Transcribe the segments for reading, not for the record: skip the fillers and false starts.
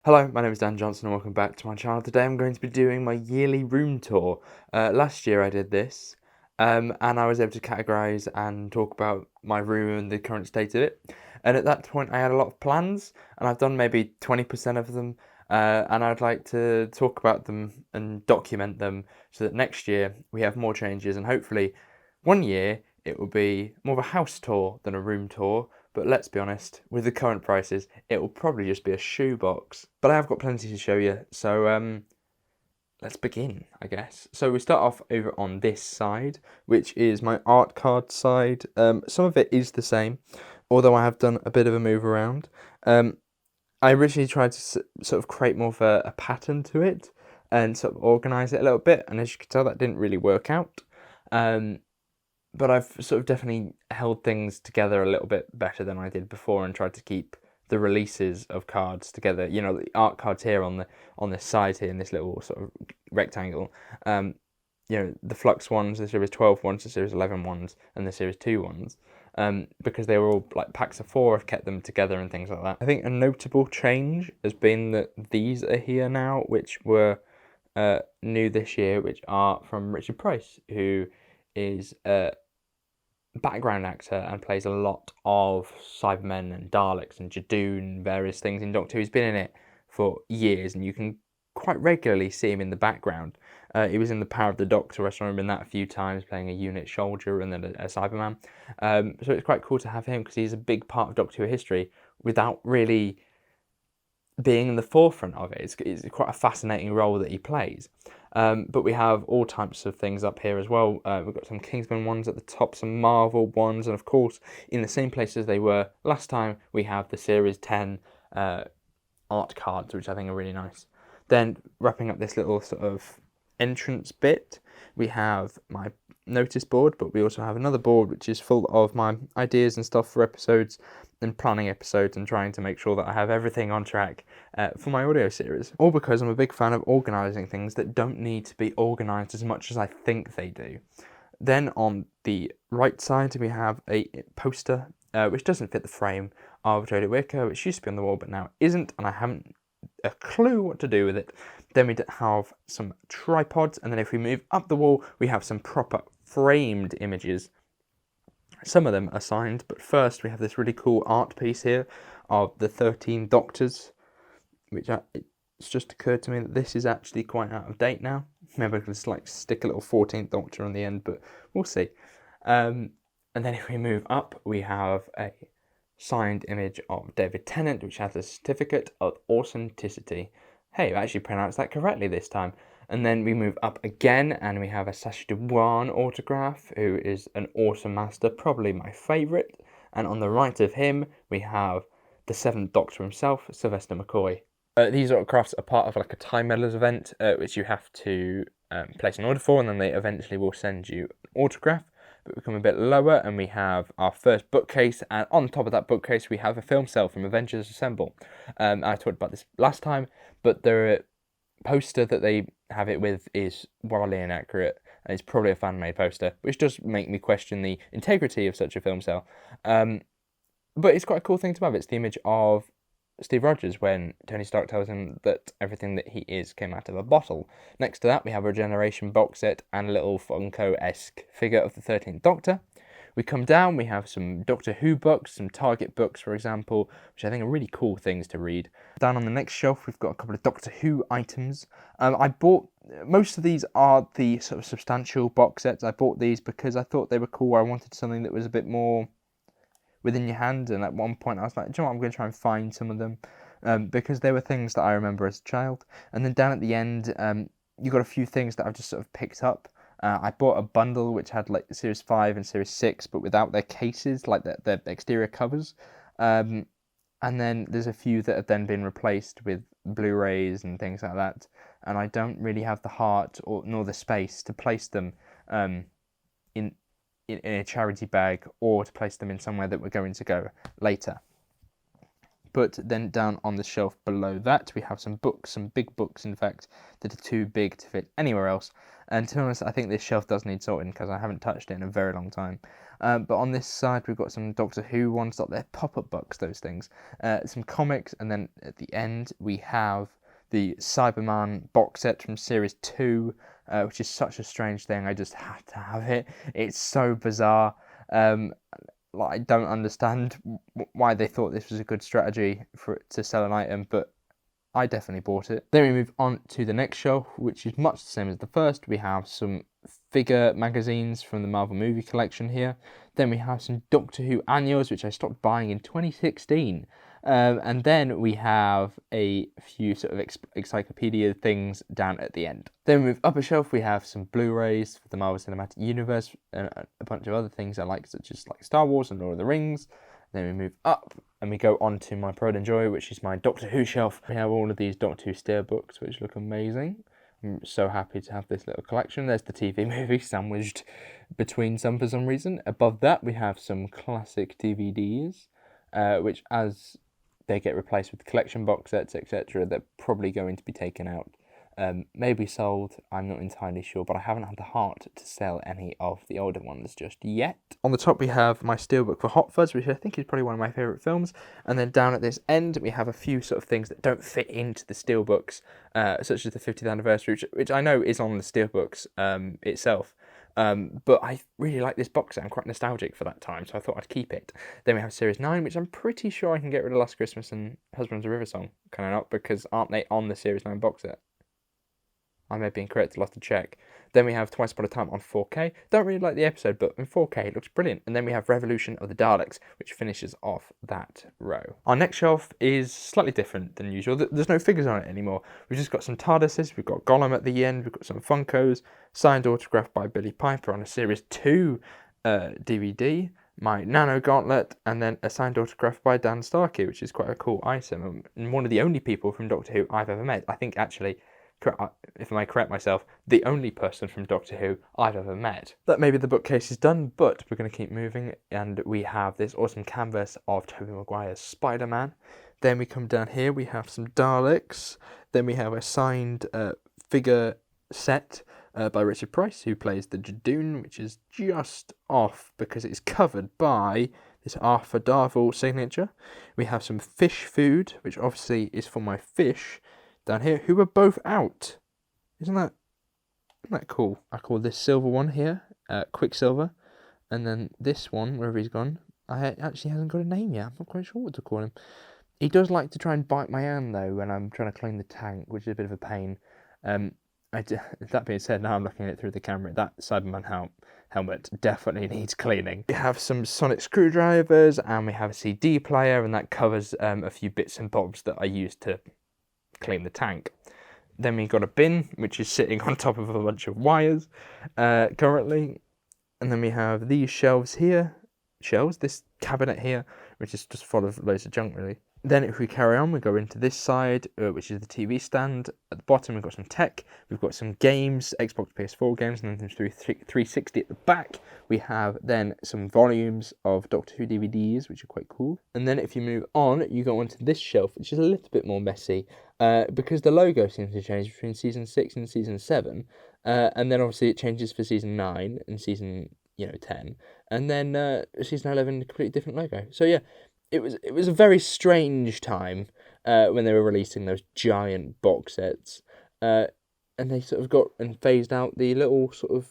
Hello, my name is Dan Johnson and welcome back to my channel. Today I'm going to be doing my yearly room tour. Last year I did this and I was able to categorise and talk about my room and the current state of it. And at that point I had a lot of plans and I've done maybe 20% of them and I'd like to talk about them and document them so that next year we have more changes and hopefully one year it will be more of a house tour than a room tour. But let's be honest, with the current prices, it will probably just be a shoebox. But I have got plenty to show you, so let's begin, I guess. So we start off over on this side, which is my art card side. Some of it is the same, although I have done a bit of a move around. I originally tried to sort of create more of a pattern to it and sort of organise it a little bit, and as you can tell, that didn't really work out. But I've sort of definitely held things together a little bit better than I did before and tried to keep the releases of cards together. You know, the art cards here on the side here in this little sort of rectangle. You know, the Flux ones, the Series 12 ones, the Series 11 ones, and the Series 2 ones. Because they were all like packs of 4, I've kept them together and things like that. I think a notable change has been that these are here now, which were new this year, which are from Richard Price, who is a background actor and plays a lot of Cybermen and Daleks and Jadoon and various things in Doctor Who. He's been in it for years and you can quite regularly see him in the background. He was in The Power of the Doctor, I saw him in that a few times, playing a unit soldier and then a Cyberman. So it's quite cool to have him because he's a big part of Doctor Who history without really being in the forefront of it. It's quite a fascinating role that he plays. But we have all types of things up here as well. We've got some Kingsman ones at the top, some Marvel ones, and of course, in the same place as they were last time, we have the Series 10 art cards, which I think are really nice. Then, wrapping up this little sort of entrance bit, we have my notice board, but we also have another board which is full of my ideas and stuff for episodes and planning episodes and trying to make sure that I have everything on track for my audio series. All because I'm a big fan of organising things that don't need to be organised as much as I think they do. Then on the right side we have a poster which doesn't fit the frame of Jodie Whittaker, which used to be on the wall but now isn't, and I haven't a clue what to do with it. Then we have some tripods, and then if we move up the wall we have some proper framed images. Some of them are signed, but first we have this really cool art piece here of the 13 Doctors, which it's just occurred to me that this is actually quite out of date now. Maybe I could just like stick a little 14th Doctor on the end, but we'll see. And then if we move up, we have a signed image of David Tennant, which has a certificate of authenticity. Hey, I actually pronounced that correctly this time. And then we move up again and we have a Sacha Dhawan autograph, who is an awesome master, probably my favourite. And on the right of him, we have the 7th Doctor himself, Sylvester McCoy. These autographs are part of like a Time Meddlers event, which you have to place an order for, and then they eventually will send you an autograph. But we come a bit lower and we have our first bookcase, and on top of that bookcase we have a film cell from Avengers Assemble. I talked about this last time, but the poster that they have it with is wildly inaccurate, and it's probably a fan-made poster, which does make me question the integrity of such a film cell. But it's quite a cool thing to have. It's the image of Steve Rogers when Tony Stark tells him that everything that he is came out of a bottle. Next to that, we have a Regeneration box set and a little Funko-esque figure of the 13th Doctor. We come down, we have some Doctor Who books, some Target books, for example, which I think are really cool things to read. Down on the next shelf, we've got a couple of Doctor Who items. I bought, most of these are the sort of substantial box sets. I bought these because I thought they were cool. I wanted something that was a bit more within your hand, and at one point I was like, do you know what, I'm going to try and find some of them, because they were things that I remember as a child. And then down at the end, you got a few things that I've just sort of picked up. I bought a bundle which had like Series 5 and Series 6, but without their cases, like their exterior covers. And then there's a few that have then been replaced with Blu-rays and things like that. And I don't really have the heart nor the space to place them in a charity bag or to place them in somewhere that we're going to go later. But then down on the shelf below that, we have some books, some big books, in fact, that are too big to fit anywhere else. And to be honest, I think this shelf does need sorting because I haven't touched it in a very long time. But on this side, we've got some Doctor Who ones, they're pop-up books, those things. Some comics, and then at the end, we have the Cyberman box set from Series 2, which is such a strange thing. I just had to have it. It's so bizarre. I don't understand why they thought this was a good strategy for it to sell an item, but I definitely bought it. Then we move on to the next shelf, which is much the same as the first. We have some figure magazines from the Marvel movie collection here. Then we have some Doctor Who annuals, which I stopped buying in 2016. And then we have a few sort of encyclopedia things down at the end. Then we move up a shelf, we have some Blu-rays for the Marvel Cinematic Universe and a bunch of other things I like, such as Star Wars and Lord of the Rings. Then we move up and we go on to my pride and joy, which is my Doctor Who shelf. We have all of these Doctor Who steelbooks, which look amazing. I'm so happy to have this little collection. There's the TV movie sandwiched between some for some reason. Above that, we have some classic DVDs, which as they get replaced with collection box sets, etc., they're probably going to be taken out. Maybe sold, I'm not entirely sure, but I haven't had the heart to sell any of the older ones just yet. On the top we have my steelbook for Hot Fuzz, which I think is probably one of my favourite films, and then down at this end we have a few sort of things that don't fit into the steelbooks, such as the 50th anniversary, which I know is on the steelbooks itself. But I really like this box set. I'm quite nostalgic for that time, so I thought I'd keep it. Then we have Series 9, which I'm pretty sure I can get rid of Last Christmas and Husband's a River Song. Can I not? Because aren't they on the Series 9 box set? I may be incorrect, I'll have to check. Then we have Twice Upon a Time on 4K. Don't really like the episode, but in 4K it looks brilliant. And then we have Revolution of the Daleks, which finishes off that row. Our next shelf is slightly different than usual. There's no figures on it anymore. We've just got some TARDISes, we've got Gollum at the end, we've got some Funkos, signed autograph by Billy Piper on a Series 2 DVD, my Nano Gauntlet, and then a signed autograph by Dan Starkey, which is quite a cool item. And one of the only people from Doctor Who I've ever met. I think actually, if I may correct myself, the only person from Doctor Who I've ever met. That maybe the bookcase is done, but we're going to keep moving, and we have this awesome canvas of Tobey Maguire's Spider-Man. Then we come down here, we have some Daleks. Then we have a signed figure set by Richard Price, who plays the Jadoon, which is just off because it's covered by this Arthur Darvill signature. We have some fish food, which obviously is for my fish down here, who are both out. Isn't that cool? I call this silver one here Quicksilver, and then this one, wherever he's gone, actually hasn't got a name yet. I'm not quite sure what to call him. He does like to try and bite my hand though when I'm trying to clean the tank, which is a bit of a pain. That being said, now I'm looking at it through the camera, that Cyberman helmet definitely needs cleaning. We have some sonic screwdrivers, and we have a CD player, and that covers a few bits and bobs that I use to clean the tank. Then we got a bin, which is sitting on top of a bunch of wires currently. And then we have these shelves here. This cabinet here, which is just full of loads of junk really. Then if we carry on, we go into this side, which is the TV stand. At the bottom, we've got some tech. We've got some games, Xbox, PS4 games, and then through 360 at the back. We have then some volumes of Doctor Who DVDs, which are quite cool. And then if you move on, you go onto this shelf, which is a little bit more messy, because the logo seems to change between Season 6 and Season 7. And then obviously it changes for Season 9 and Season 10. And then Season 11, a completely different logo. So yeah. It was a very strange time when they were releasing those giant box sets, and they sort of got and phased out the little sort of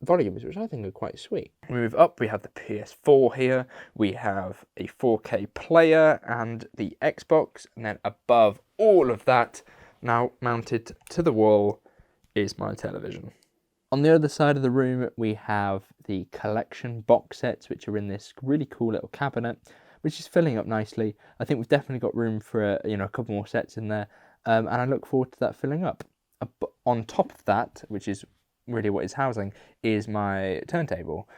volumes, which I think are quite sweet. We move up, we have the PS4 here, we have a 4K player and the Xbox, and then above all of that, now mounted to the wall, is my television. On the other side of the room, we have the collection box sets, which are in this really cool little cabinet, which is filling up nicely. I think we've definitely got room for a couple more sets in there, and I look forward to that filling up. On top of that, which is really what is housing, is my turntable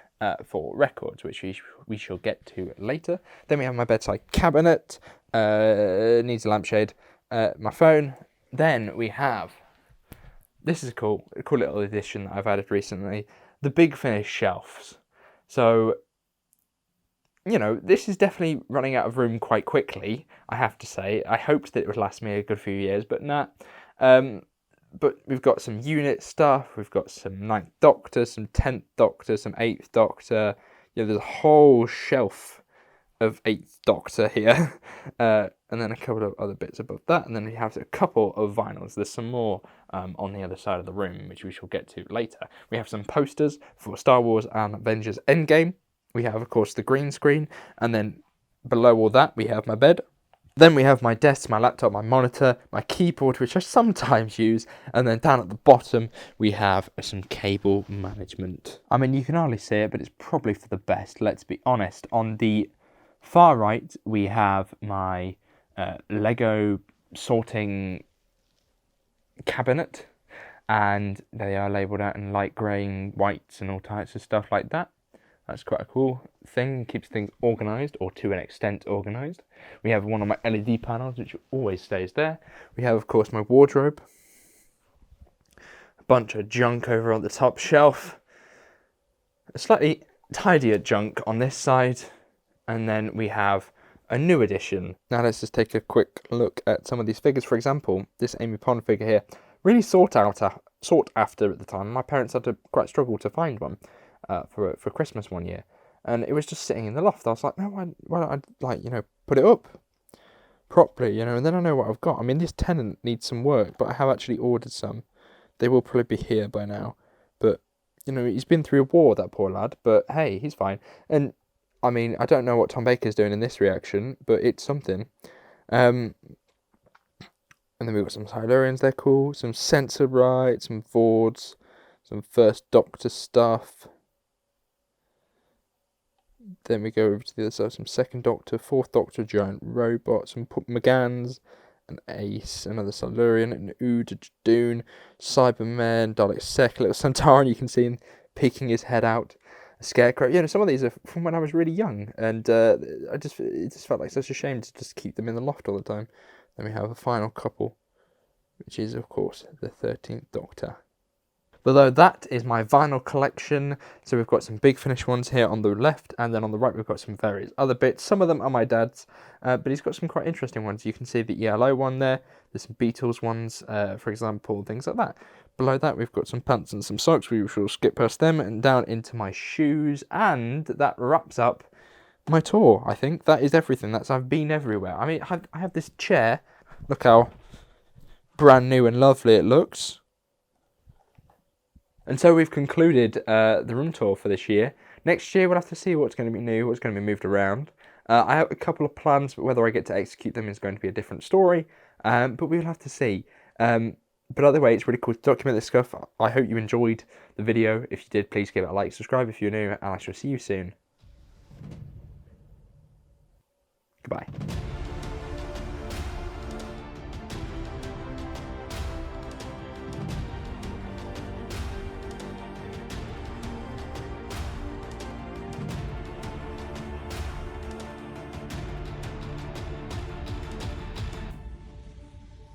for records, which we shall get to later. Then we have my bedside cabinet, needs a lampshade, my phone. Then we have, this is a cool little addition that I've added recently, the Big Finish shelves. So you know, this is definitely running out of room quite quickly, I have to say. I hoped that it would last me a good few years, but nah. But we've got some unit stuff, we've got some Ninth Doctor, some 10th Doctor, some 8th Doctor. There's a whole shelf of 8th Doctor here. And then a couple of other bits above that. And then we have a couple of vinyls. There's some more on the other side of the room, which we shall get to later. We have some posters for Star Wars and Avengers Endgame. We have, of course, the green screen. And then below all that, we have my bed. Then we have my desk, my laptop, my monitor, my keyboard, which I sometimes use, and then down at the bottom we have some cable management. I mean, you can hardly see it, but it's probably for the best, let's be honest. On the far right, we have my Lego sorting cabinet, and they are labelled out in light grey and whites and all types of stuff like that. That's quite a cool thing, keeps things organised, or to an extent organised. We have one of my LED panels, which always stays there. We have, of course, my wardrobe. A bunch of junk over on the top shelf. A slightly tidier junk on this side. And then we have a new addition. Now let's just take a quick look at some of these figures. For example, this Amy Pond figure here, really sought after at the time. My parents had to quite struggle to find one. For Christmas one year, and it was just sitting in the loft. I was like, no, why don't I put it up properly, and then I know what I've got. I mean, this tenant needs some work, but I have actually ordered some. They will probably be here by now, but he's been through a war, that poor lad, but hey, he's fine. And I mean, I don't know what Tom Baker's doing in this reaction, but it's something. And then we've got some Silurians, they're cool, some Sensorite, some Fords, some First Doctor stuff. Then we go over to the other side, some Second Doctor, Fourth Doctor, giant robot, some McGanns, an Ace, another Silurian, an Ood, Doon, Cyberman, Dalek Sec, a little Centauran you can see him peeking his head out, a Scarecrow. Some of these are from when I was really young, and it just felt like such a shame to just keep them in the loft all the time. Then we have a final couple, which is, of course, the 13th Doctor. Below that is my vinyl collection. So we've got some Big Finish ones here on the left, and then on the right we've got some various other bits. Some of them are my dad's, but he's got some quite interesting ones. You can see the ELO one there. There's some Beatles ones, for example, things like that. Below that we've got some pants and some socks. We shall skip past them and down into my shoes, and that wraps up my tour. I think that is everything. I've been everywhere. I mean, I have this chair. Look how brand new and lovely it looks. And so we've concluded the room tour for this year. Next year we'll have to see what's going to be new, what's going to be moved around. I have a couple of plans, but whether I get to execute them is going to be a different story. But we'll have to see. But either way, it's really cool to document this stuff. I hope you enjoyed the video. If you did, please give it a like, subscribe if you're new, and I shall see you soon. Goodbye.